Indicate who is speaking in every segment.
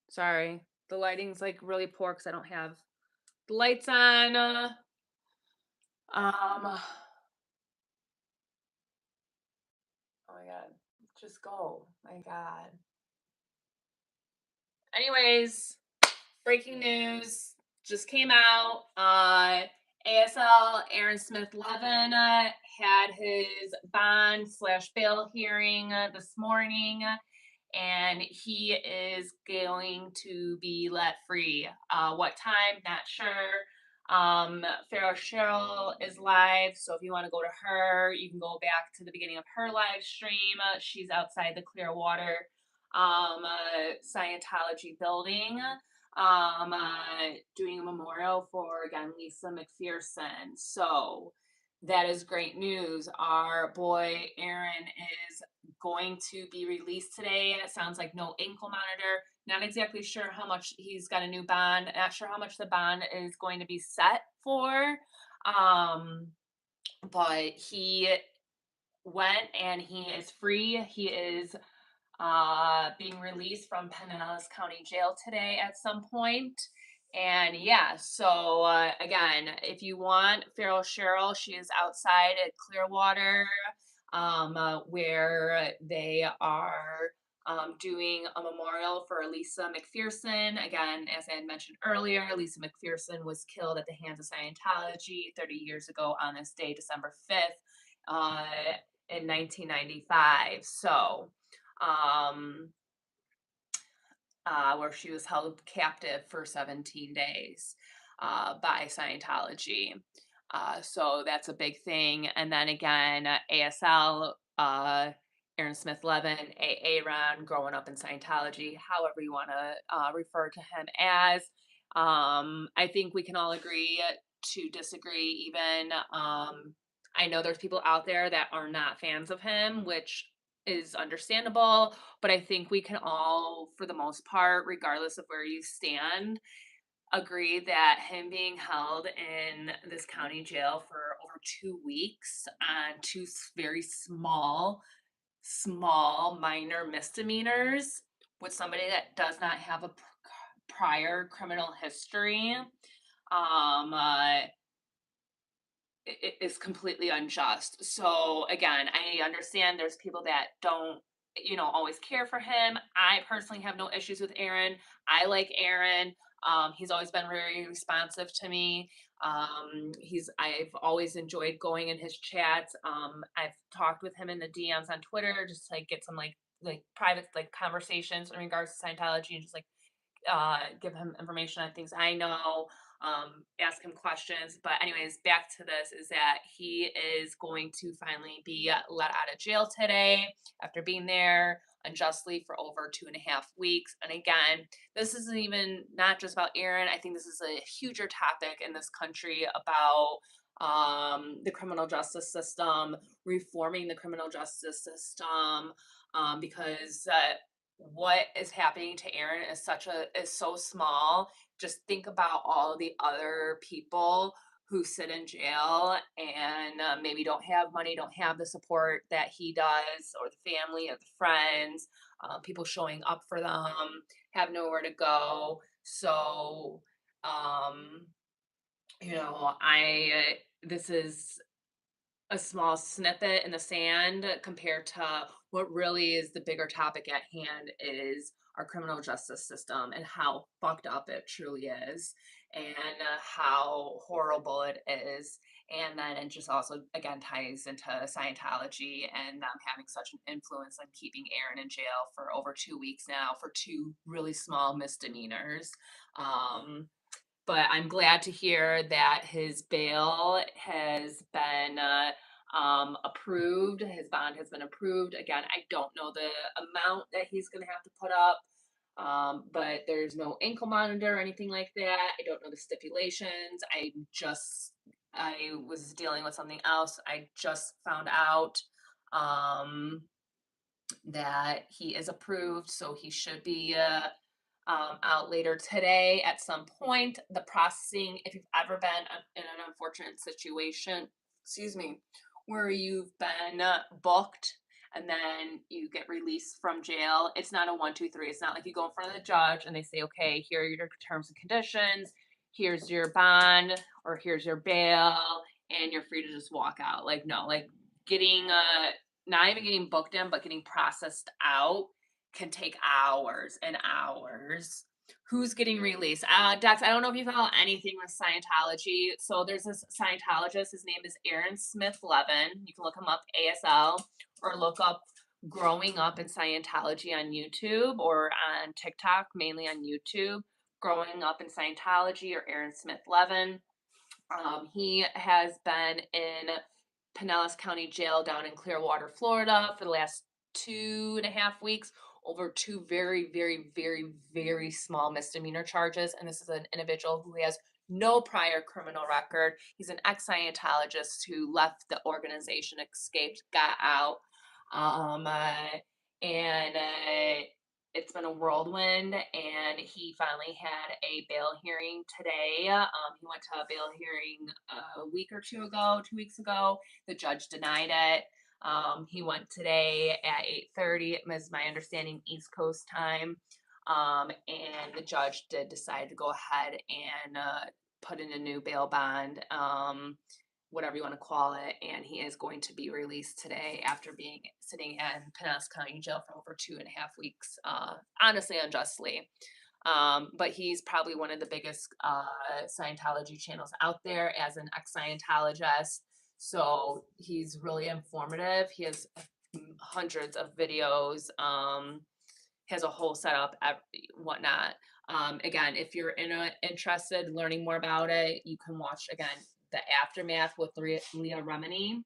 Speaker 1: Sorry. The lighting's like really poor because I don't have the lights on. Oh my God. Just go. My God. Anyways, breaking news just came out. ASL Aaron Smith Levin had his bond slash bail hearing this morning, and he is going to be let free. What time? Not sure. Farrah Cheryl is live, so if you want to go to her, you can go back to the beginning of her live stream. She's outside the Clearwater Scientology building, doing a memorial for again Lisa McPherson. So that is great news. Our boy Aaron is going to be released today. It sounds like no ankle monitor. Not exactly sure how much he's got a new bond. Not sure how much the bond is going to be set for. Um, but he went and he is free. He is being released from Pinellas County Jail today at some point. And yeah, so again, if you want Farrell Cheryl, she is outside at Clearwater, where they are doing a memorial for Lisa McPherson. Again, as I had mentioned earlier, Lisa McPherson was killed at the hands of Scientology 30 years ago on this day, December 5th, in 1995. So, um, where she was held captive for 17 days by Scientology. So that's a big thing. And then again, ASL, Aaron Smith Levin, A-Aron, growing up in Scientology, however you want to refer to him as. I think we can all agree to disagree, even. I know there's people out there that are not fans of him, which is understandable, but I think we can all, for the most part, regardless of where you stand, agree that him being held in this county jail for over 2 weeks on two very small, minor misdemeanors with somebody that does not have a prior criminal history, uh, it is completely unjust. So again, I understand there's people that don't, always care for him. I personally have no issues with Aaron. I like Aaron. He's always been very responsive to me. I've always enjoyed going in his chats. I've talked with him in the DMs on Twitter just to like get some like private like conversations in regards to Scientology and just like give him information on things I know, ask him questions. But, anyways, back to this is that he is going to finally be let out of jail today after being there unjustly for over 2.5 weeks. And again, this isn't even not just about Aaron. I think this is a huger topic in this country about the criminal justice system, reforming the criminal justice system, because what is happening to Aaron is so small. Just think about all the other people who sit in jail and maybe don't have money, don't have the support that he does, or the family or the friends, people showing up for them, have nowhere to go. So, um, this is a small snippet in the sand compared to what really is the bigger topic at hand is our criminal justice system and how fucked up it truly is, and how horrible it is. And then it just also again ties into Scientology and them having such an influence on keeping Aaron in jail for over 2 weeks now for two really small misdemeanors. um, but I'm glad to hear that his bail has been approved. His bond has been approved. Again, I don't know the amount that he's going to have to put up, but there's no ankle monitor or anything like that. I don't know the stipulations. I was dealing with something else. I just found out um, that he is approved, so he should be out later today at some point. The processing, if you've ever been in an unfortunate situation, excuse me, where you've been booked and then you get released from jail. It's not a one, two, three. It's not like you go in front of the judge and they say, okay, here are your terms and conditions. Here's your bond or here's your bail, and you're free to just walk out. Like, no, like getting, not even getting booked in, but getting processed out can take hours and hours. Who's getting released? Dex, I don't know if you follow anything with Scientology. So there's this Scientologist. His name is Aaron Smith Levin. You can look him up, ASL, or look up Growing Up in Scientology on YouTube or on TikTok, mainly on YouTube. Growing Up in Scientology or Aaron Smith Levin. He has been in Pinellas County Jail down in Clearwater, Florida for the last 2.5 weeks over two very, very, very, very small misdemeanor charges. And this is an individual who has no prior criminal record. He's an ex-Scientologist who left the organization, escaped, got out. Um, uh, and It's been a whirlwind, and he finally had a bail hearing today. He went to a bail hearing a week or two ago, 2 weeks ago. The judge denied it. He went today at 8:30. It was my understanding East Coast time. And the judge did decide to go ahead and put in a new bail bond. Whatever you want to call it, and he is going to be released today after being sitting in Pinellas County Jail for over 2.5 weeks, honestly, unjustly. But he's probably one of the biggest Scientology channels out there as an ex-Scientologist. So he's really informative. He has hundreds of videos. Has a whole setup, whatnot. Again, if you're interested in learning more about it, you can watch again the Aftermath with Leah Remini.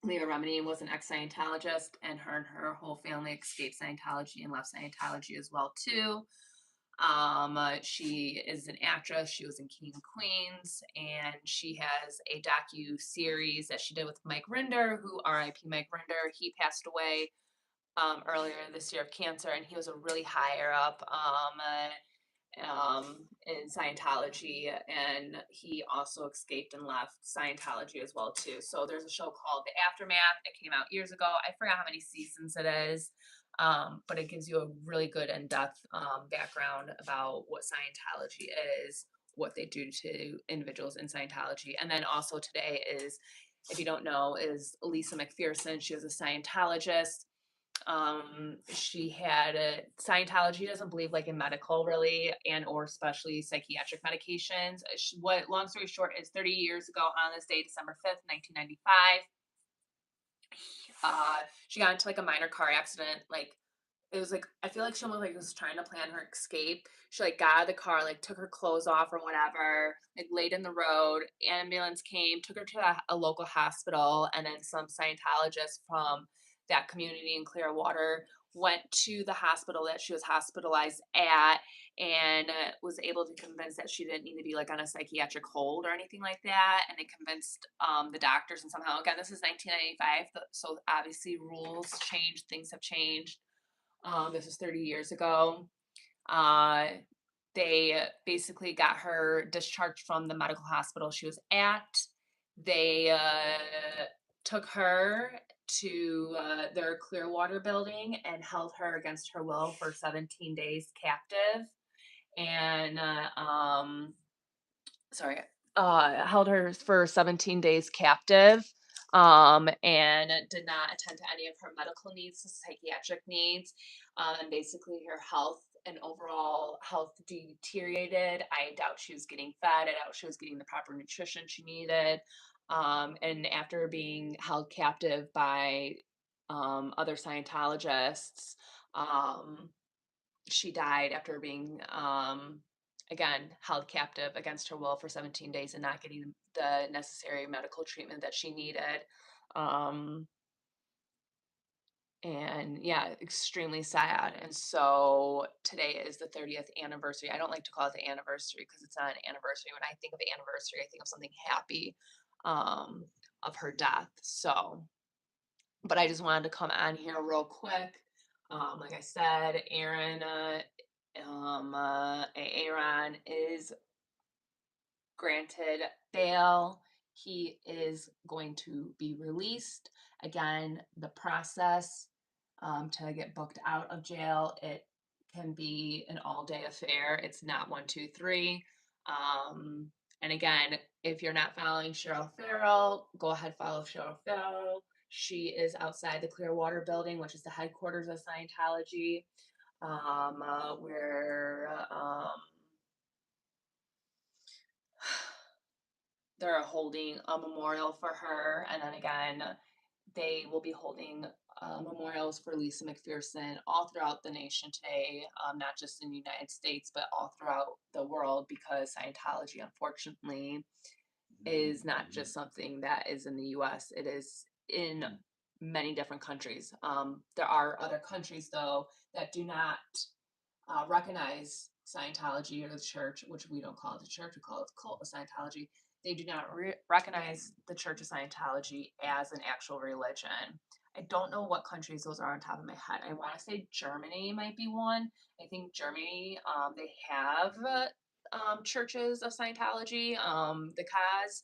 Speaker 1: Leah Remini was an ex-Scientologist, and her whole family escaped Scientology and left Scientology as well too. She is an actress. She was in King of Queens, and she has a docu series that she did with Mike Rinder, who R.I.P. Mike Rinder. He passed away earlier this year of cancer, and he was a really higher up in Scientology, and he also escaped and left Scientology as well too. So there's a show called The Aftermath. It came out years ago. I forgot how many seasons it is, but it gives you a really good in-depth background about what Scientology is, what they do to individuals in Scientology. And then also today is, if you don't know, is Lisa McPherson. She was a Scientologist. She had a Scientology doesn't believe like in medical really and or especially psychiatric medications. What long story short is 30 years ago on this day, December 5th, 1995, she got into like a minor car accident. Like it was like I feel like she almost like was trying to plan her escape. She like got out of the car, like took her clothes off or whatever, like laid in the road. Ambulance came, took her to a local hospital, and then some Scientologists from that community in Clearwater went to the hospital that she was hospitalized at and was able to convince that she didn't need to be like on a psychiatric hold or anything like that. And they convinced the doctors, and somehow again this is 1995, so obviously rules changed, things have changed. This is 30 years ago. Uh, they basically got her discharged from the medical hospital she was at. They took her to their Clearwater building and held her against her will for 17 days captive. And held her for 17 days captive, and did not attend to any of her medical needs, psychiatric needs. And basically, her health and overall health deteriorated. I doubt she was getting fed. I doubt she was getting the proper nutrition she needed. And after being held captive by other Scientologists, she died after being again held captive against her will for 17 days and not getting the necessary medical treatment that she needed. And yeah, extremely sad. And so today is the 30th anniversary. I don't like to call it the anniversary because it's not an anniversary. When I think of anniversary, I think of something happy of her death. So, but I just wanted to come on here real quick. Like I said, A-Aron is granted bail. he is going to be released. Again, the process to get booked out of jail, it can be an all-day affair. It's not 1, 2, 3. Um, and again, if you're not following Cheryl Farrell, go ahead, follow Cheryl Farrell. She is outside the Clearwater building, which is the headquarters of Scientology, where they're holding a memorial for her. And then again, they will be holding memorials for Lisa McPherson all throughout the nation today, not just in the United States, but all throughout the world, because Scientology, unfortunately, is not just something that is in the US, it is in many different countries. There are other countries, though, that do not recognize Scientology or the church, which we don't call it the church, we call it the cult of Scientology. They do not recognize the Church of Scientology as an actual religion. I don't know what countries those are on top of my head. I want to say Germany might be one. I think Germany, they have churches of Scientology, the cause,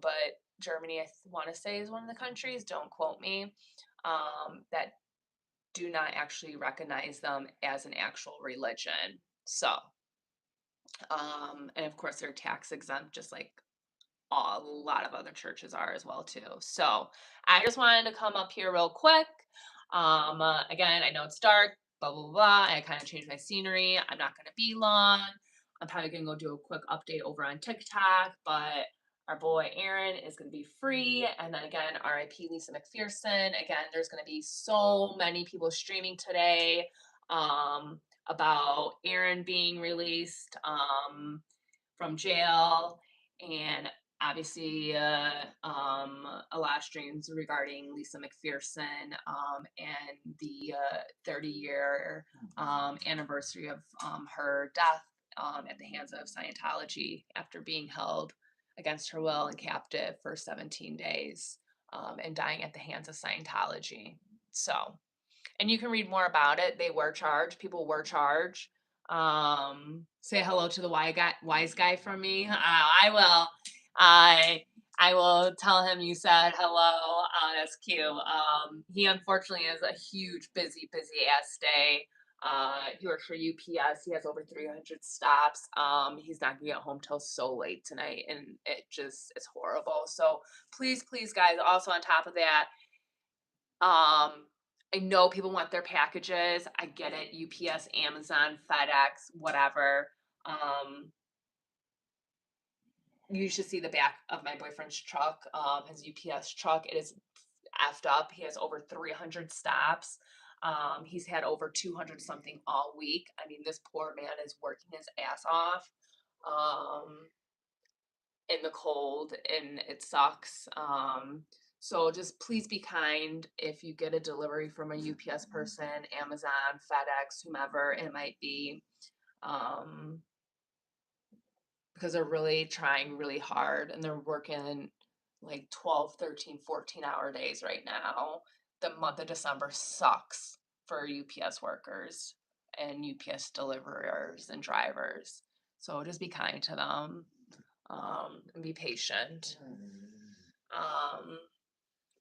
Speaker 1: but Germany, I want to say, is one of the countries. Don't quote me. That do not actually recognize them as an actual religion. So, and of course, they're tax exempt, just like a lot of other churches are as well too. So I just wanted to come up here real quick. Again, I know it's dark, blah blah blah. I kind of changed my scenery. I'm not going to be long. I'm probably going to go do a quick update over on TikTok, but our boy A-Aron is going to be free. And then again, RIP Lisa McPherson. Again, there's going to be so many people streaming today about A-Aron being released from jail, and obviously a lot of streams regarding Lisa McPherson and the 30-year anniversary of her death at the hands of Scientology after being held against her will and captive for 17 days and dying at the hands of Scientology. So, and you can read more about it. They were charged. People were charged. Say hello to the wise guy from me. I will. I will tell him you said hello. That's cute. He unfortunately has a huge, busy ass day. He works for UPS. He has over 300 stops. He's not gonna get home till so late tonight, and it's horrible. So please, guys. Also on top of that, I know people want their packages. I get it. UPS, Amazon, FedEx, whatever. You should see the back of my boyfriend's truck, his UPS truck. It is effed up. He has over 300 stops. He's had over 200 something all week. I mean, this poor man is working his ass off in the cold, and it sucks. So just please be kind if you get a delivery from a UPS person, Amazon, FedEx, whomever it might be, because they're really trying really hard and they're working like 12, 13, 14-hour days right now. The month of December sucks for UPS workers and UPS deliverers and drivers. So just be kind to them and be patient.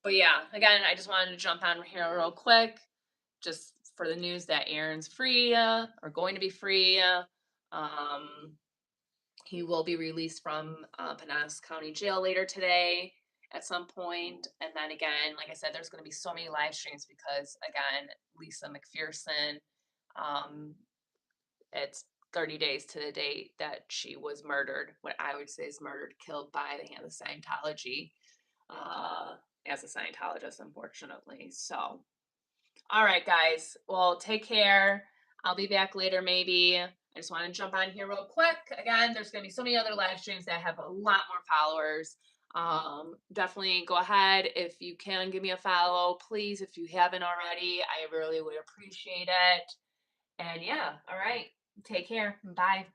Speaker 1: But yeah, again, I just wanted to jump on here real quick, just for the news that A-Aron's free, or going to be free. He will be released from Pinellas County Jail later today at some point. And then again, like I said, there's going to be so many live streams because, again, Lisa McPherson, it's 30 days to the date that she was murdered. What I would say is murdered, killed by the hand of Scientology. As a Scientologist, unfortunately. So, all right, guys. Well, take care. I'll be back later, maybe. I just want to jump on here real quick. Again, there's going to be so many other live streams that have a lot more followers. Definitely go ahead. If you can, give me a follow, please. If you haven't already, I really would appreciate it. And yeah, all right. Take care. Bye.